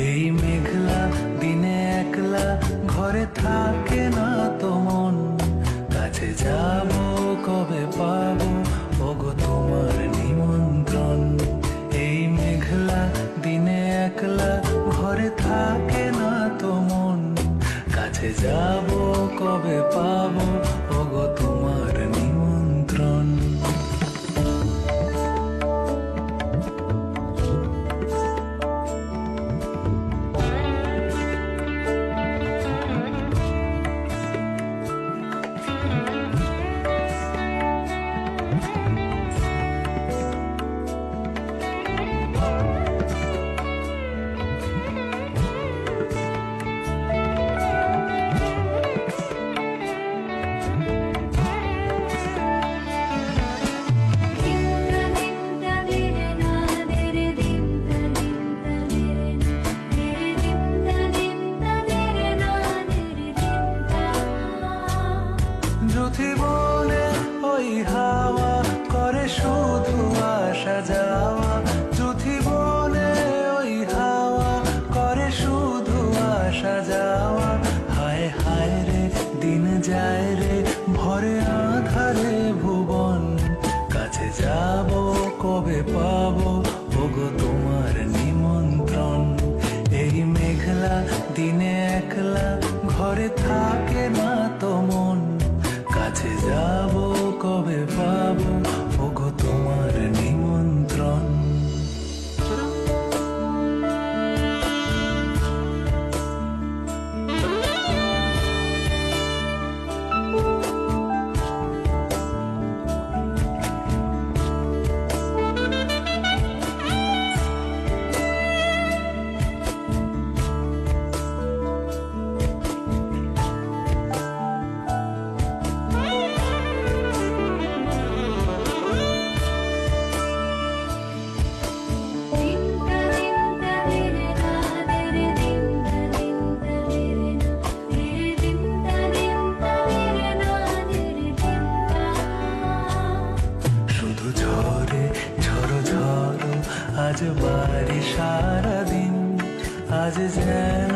এই মেঘলা দিনে একলা ঘরে থাকে না তো মন, কাছে যাব কবে পাবো ওগো তোমার নিমন্ত্রণ। এই মেঘলা দিনে একলা ঘরে থাকে না তো মন, কাছে যাব কবে পাবো ওগো তোমার নিমন্ত্রণ। জীবনে ওই হাওয়া করে শুধু আসা যাওয়া, জীবনে ওই হাওয়া করে শুধু আসা যাওয়া। হায় হায় রে দিন যায় রে ভরে আধারে ভুবন, কাছে যাব কবে পাবো ওগো তোমার নিমন্ত্রণ। এই মেঘলা দিনে একলা ঘরে থাকে না তো মন, কাছে যাব কবে পাবো ওগো তোমার নিমন্ত্রণ। আজ বাড়ি সারাদিন, আজ যেন